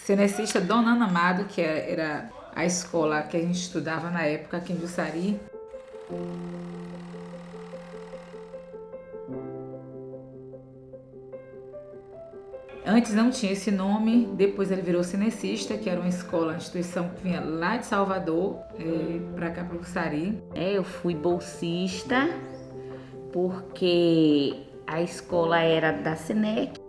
Cenecista Dona Ana Amado, que era a escola que a gente estudava na época aqui em Jussari. Antes não tinha esse nome, depois ele virou Cenecista, que era uma escola, uma instituição que vinha lá de Salvador para cá, para Jussari. Eu fui bolsista porque a escola era da SENEC.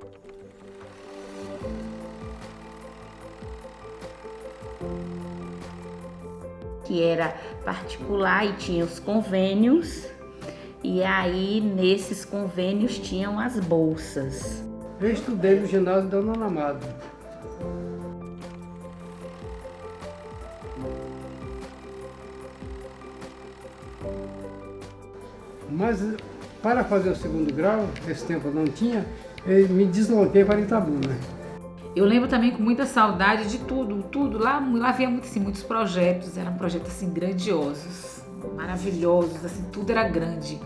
Que era particular e tinha os convênios, e aí nesses convênios tinham as bolsas. Eu estudei no ginásio Dona Ana Amado. Mas para fazer o segundo grau, esse tempo eu não tinha, eu me desloquei para Itabuna. Eu lembro também com muita saudade de tudo. Lá havia muitos projetos, eram projetos assim grandiosos, maravilhosos, assim, tudo era grande.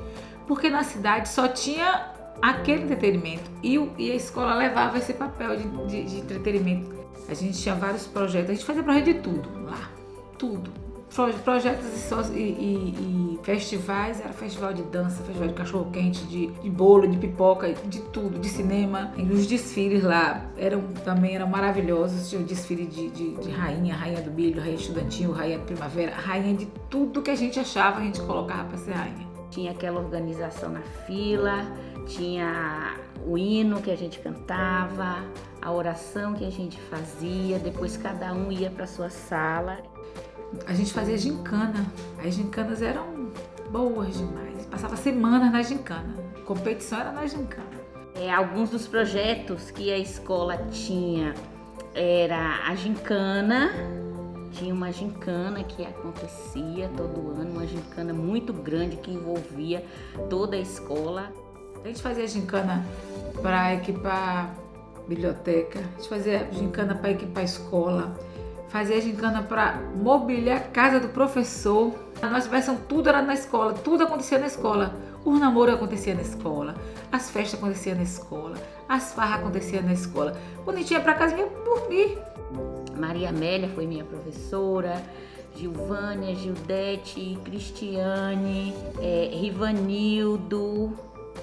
Porque na cidade só tinha aquele entretenimento e a escola levava esse papel de entretenimento. A gente tinha vários projetos, a gente fazia projeto de tudo lá, tudo. Projetos e festivais, era festival de dança, festival de cachorro-quente, de bolo, de pipoca, de tudo, de cinema. E os desfiles lá também eram maravilhosos. Tinha o desfile de rainha do milho, rainha estudantil, rainha de primavera, rainha de tudo que a gente achava, a gente colocava para ser rainha. Tinha aquela organização na fila, tinha o hino que a gente cantava, a oração que a gente fazia, depois cada um ia para sua sala. A gente fazia gincana, as gincanas eram boas demais, passava semanas na gincana, a competição era na gincana. Alguns dos projetos que a escola tinha era a gincana, tinha uma gincana que acontecia todo ano, uma gincana muito grande que envolvia toda a escola. A gente fazia gincana para equipar biblioteca, a gente fazia gincana para equipar escola, fazia gincana para mobiliar a casa do professor. A nossa diversão, tudo era na escola, tudo acontecia na escola. Os namoros aconteciam na escola, as festas aconteciam na escola, as farras aconteciam na escola. Quando a gente ia para casa, ia dormir. Maria Amélia foi minha professora, Gilvânia, Gildete, Cristiane, Rivanildo,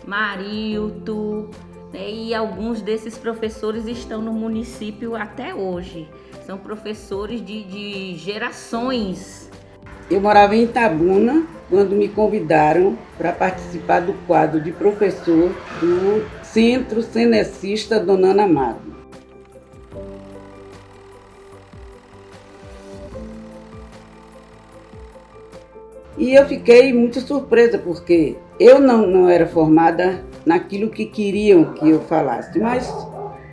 Marildo, né? E alguns desses professores estão no município até hoje. São professores de gerações. Eu morava em Itabuna quando me convidaram para participar do quadro de professor do Centro Cenecista Dona Ana Amado. E eu fiquei muito surpresa porque eu não era formada naquilo que queriam que eu falasse, mas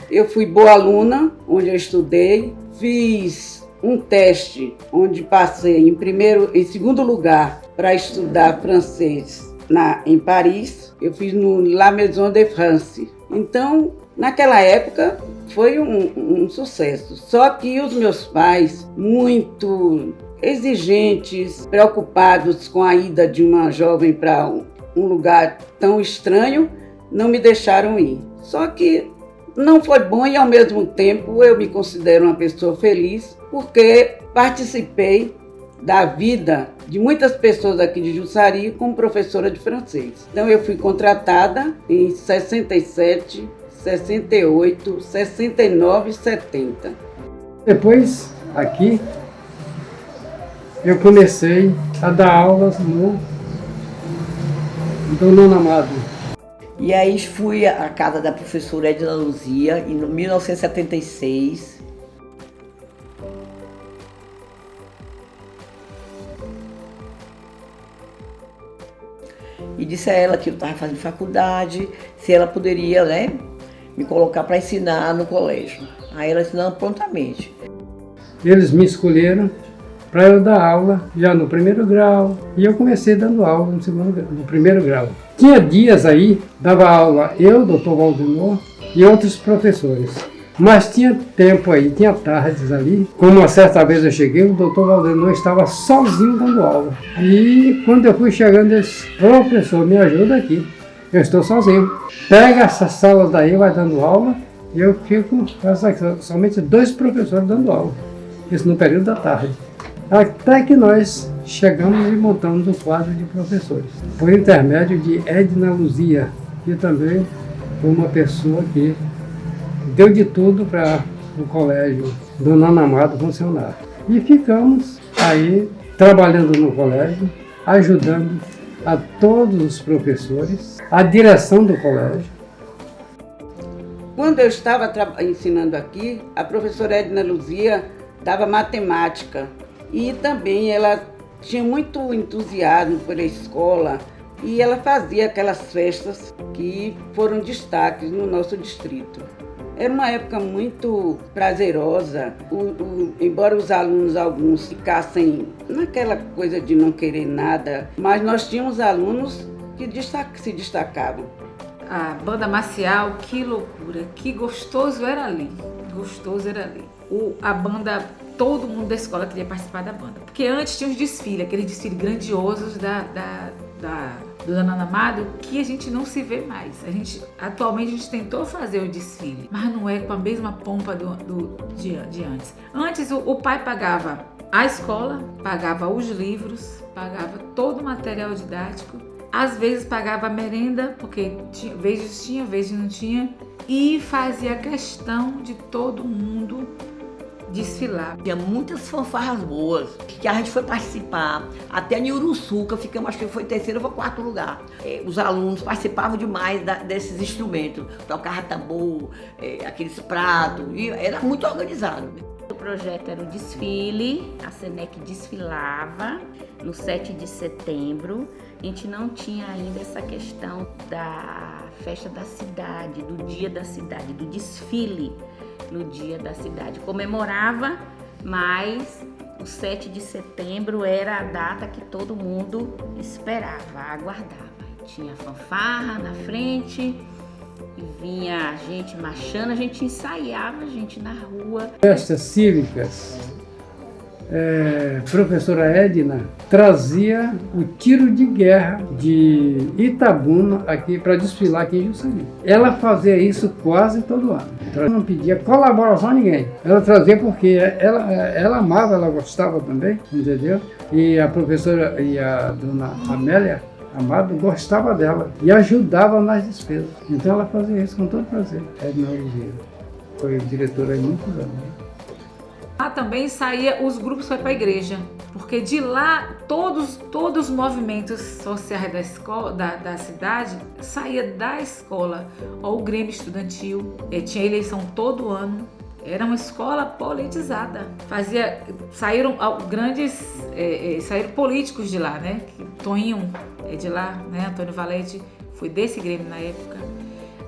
eu fui boa aluna, onde eu estudei, fiz um teste onde passei em segundo lugar para estudar francês em Paris. Eu fiz no La Maison de France. Então, naquela época, foi um sucesso. Só que os meus pais, muito exigentes, preocupados com a ida de uma jovem para um lugar tão estranho, não me deixaram ir. Só que não foi bom e, ao mesmo tempo, eu me considero uma pessoa feliz porque participei da vida de muitas pessoas aqui de Jussari como professora de francês. Então, eu fui contratada em 67, 68, 69 e 70. Depois, aqui, eu comecei a dar aulas no Dona Ana Amado. E aí fui à casa da professora Edna Luzia em 1976. E disse a ela que eu estava fazendo faculdade, se ela poderia, né, me colocar para ensinar no colégio. Aí ela ensinou prontamente. Eles me escolheram para eu dar aula já no primeiro grau, e eu comecei dando aula no primeiro grau. Tinha dias aí, dava aula eu, Dr. Valdemar e outros professores. Mas tinha tempo aí, tinha tardes ali, como uma certa vez eu cheguei, o Dr. Valdemar estava sozinho dando aula. E quando eu fui chegando, ele disse: professor, me ajuda aqui, eu estou sozinho. Pega essa sala daí, vai dando aula, eu fico somente 2 professores dando aula, isso no período da tarde. Até que nós chegamos e montamos o quadro de professores, por intermédio de Edna Luzia, que também foi uma pessoa que deu de tudo para o colégio Dona Ana Amado funcionar. E ficamos aí trabalhando no colégio, ajudando a todos os professores, a direção do colégio. Quando eu estava ensinando aqui, a professora Edna Luzia dava matemática e também ela tinha muito entusiasmo pela escola e ela fazia aquelas festas que foram destaques no nosso distrito. Era uma época muito prazerosa, embora os alunos, alguns, ficassem naquela coisa de não querer nada, mas nós tínhamos alunos que se destacavam. A banda marcial, que loucura, que gostoso era ali, gostoso era ali. A banda, todo mundo da escola queria participar da banda, porque antes tinha os desfiles, aqueles desfiles grandiosos do Dona Ana Amado, que a gente não se vê mais. Atualmente a gente tentou fazer o desfile, mas não é com a mesma pompa de antes. Antes o pai pagava a escola, pagava os livros, pagava todo o material didático, às vezes pagava a merenda, porque vezes não tinha, e fazia questão de todo mundo desfilar. Tinha muitas fanfarras boas, que a gente foi participar, até em Uruçuca, ficamos, acho que foi 3º ou 4º lugar. Os alunos participavam demais desses instrumentos, tocava tambor, aqueles pratos, e era muito organizado. O projeto era o desfile, a SENEC desfilava no 7 de setembro. A gente não tinha ainda essa questão da festa da cidade, do dia da cidade, do desfile no dia da cidade. Comemorava, mas o 7 de setembro era a data que todo mundo esperava, aguardava. Tinha fanfarra na frente e vinha a gente marchando, a gente ensaiava, a gente na rua. Festas cívicas, professora Edna trazia o tiro de guerra de Itabuna aqui para desfilar aqui em Jussari. Ela fazia isso quase todo ano. Ela não pedia colaboração a ninguém. Ela trazia porque ela amava, ela gostava também, entendeu? E a professora e a dona Amélia Amado gostava dela e ajudava nas despesas. Então ela fazia isso com todo prazer. Edna Oliveira foi diretora há muitos anos. Lá também saía os grupos para a igreja, porque de lá todos os movimentos sociais da escola, da cidade, saía da escola. Ó, o Grêmio Estudantil, tinha eleição todo ano, era uma escola politizada. Saíram políticos de lá, né? Toninho é de lá, né? Antônio Valete foi desse Grêmio na época.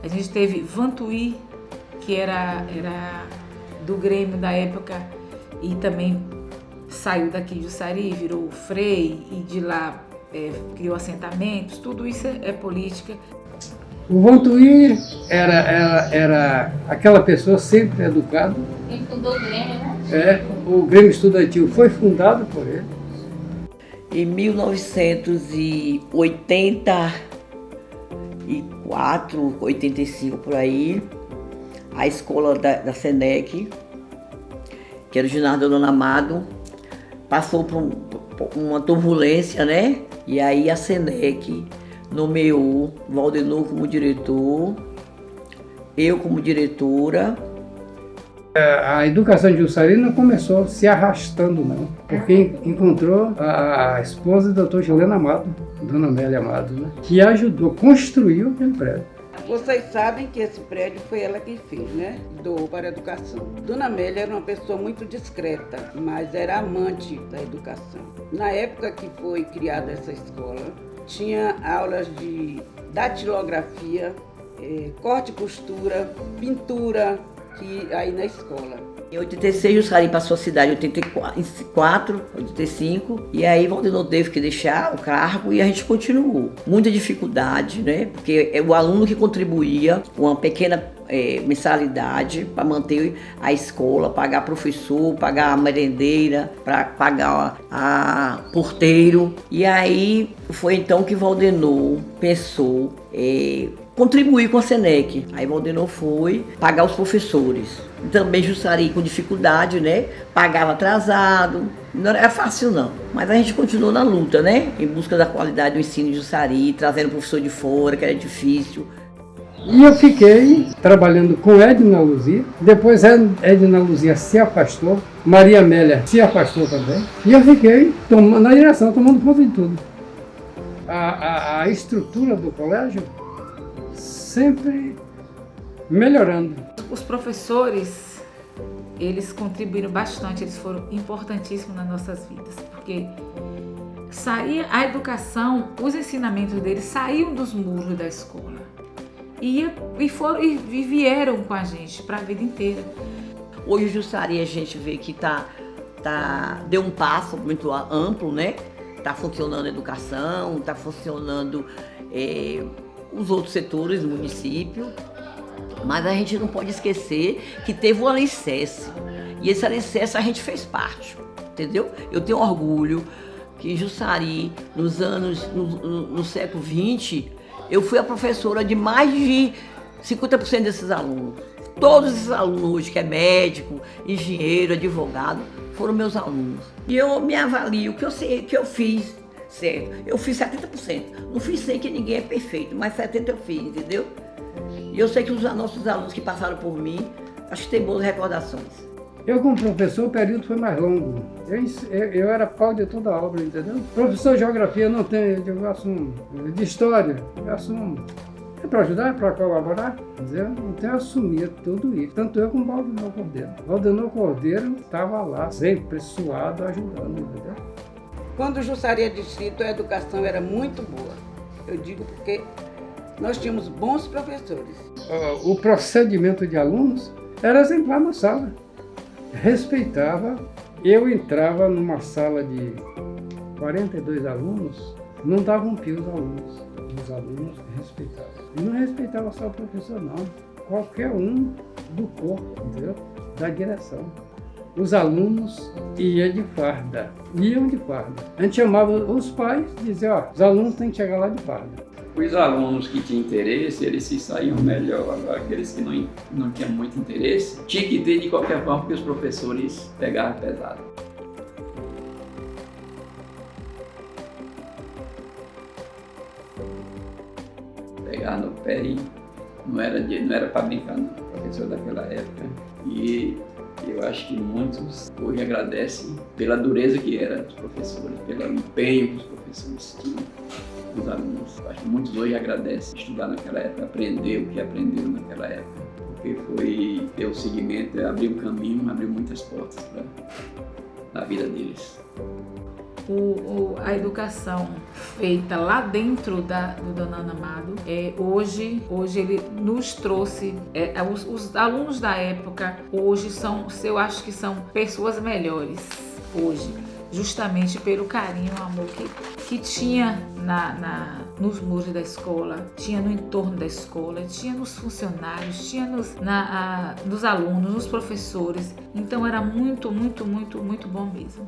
A gente teve Vantuí, que era do Grêmio da época e também saiu daqui de Jussari, virou Frei e de lá criou assentamentos, tudo isso é política. O Vantuí era aquela pessoa sempre educada. Ele fundou o Grêmio, né? O Grêmio Estudantil foi fundado por ele. Em 1984, 85 por aí, a escola da SENEC, que era o ginásio da Dona Amado, passou por uma turbulência, né? E aí a SENEC nomeou Valdenor como diretor, eu como diretora. A educação de Jussari não começou se arrastando, não, porque encontrou a esposa do Dr. Juliano Amado, Dona Amélia Amado, né? Que ajudou a construir aquele prédio. Vocês sabem que esse prédio foi ela quem fez, né? Doou para a educação. Dona Amélia era uma pessoa muito discreta, mas era amante da educação. Na época que foi criada essa escola, tinha aulas de datilografia, corte e costura, pintura, aí na escola. Em 86, Jussari passou a cidade, em 84, 85, e aí Valdenor teve que deixar o cargo e a gente continuou. Muita dificuldade, né? Porque é o aluno que contribuía com uma pequena mensalidade para manter a escola, pagar professor, pagar a merendeira, para pagar a porteiro. E aí foi então que Valdenor pensou contribuir com a Senec. Aí Valdenor foi pagar os professores. Também Jussari com dificuldade, né? Pagava atrasado. Não era fácil não. Mas a gente continuou na luta, né? Em busca da qualidade do ensino em Jussari, trazendo professor de fora, que era difícil. E eu fiquei trabalhando com Edna Luzia. Depois Edna Luzia se afastou. Maria Amélia se afastou também. E eu fiquei na direção, tomando conta de tudo. A estrutura do colégio sempre melhorando. Os professores, eles contribuíram bastante, eles foram importantíssimos nas nossas vidas, porque a educação, os ensinamentos deles saíam dos muros da escola e vieram com a gente para a vida inteira. Hoje Jussari a gente vê que deu um passo muito amplo, né? Está funcionando a educação, está funcionando os outros setores do município, mas a gente não pode esquecer que teve um alicerce, e esse alicerce a gente fez parte, entendeu? Eu tenho orgulho que em Jussari, no século XX, eu fui a professora de mais de 50% desses alunos. Todos esses alunos hoje, que é médico, engenheiro, advogado, foram meus alunos. E eu me avalio que eu sei que eu fiz certo. Eu fiz 70%. Não fiz 100%, que ninguém é perfeito, mas 70% eu fiz, entendeu? E eu sei que os nossos alunos que passaram por mim, acho que tem boas recordações. Eu, como professor, o período foi mais longo. Eu era pau de toda a obra, entendeu? Professor de geografia não tem, eu assumo. De história, eu assumo. É para ajudar, é para colaborar, entendeu? Então eu assumia tudo isso. Tanto eu como Valdenor Cordeiro. Valdenor Cordeiro estava lá, sempre suado, ajudando, entendeu? Quando Jussari é distrito, a educação era muito boa. Eu digo porque nós tínhamos bons professores. O procedimento de alunos era exemplar na sala. Respeitava. Eu entrava numa sala de 42 alunos, não dava um pio aos alunos. Os alunos respeitavam. E não respeitava só o professor, não. Qualquer um do corpo, entendeu? Da direção. Os alunos iam de farda. A gente chamava os pais e dizia, ó, os alunos têm que chegar lá de farda. Os alunos que tinham interesse, eles se saíam melhor. Agora, aqueles que não tinham muito interesse, tinha que ter de qualquer forma, porque os professores pegavam pesado. Pegar no pé e não era para brincar, não. Professor daquela época. E eu acho que muitos hoje agradecem pela dureza que era dos professores, pelo empenho que os professores tinham. Os alunos. Acho que muitos hoje agradecem estudar naquela época, aprender o que aprenderam naquela época, porque foi ter o seguimento, abrir um caminho, abrir muitas portas para a vida deles. A educação feita lá dentro do Dona Ana Amado, hoje ele nos trouxe, os alunos da época hoje eu acho que são pessoas melhores hoje, justamente pelo carinho e amor que tinha nos muros da escola, tinha no entorno da escola, tinha nos funcionários, tinha nos alunos, nos professores. Então era muito, muito, muito, muito bom mesmo.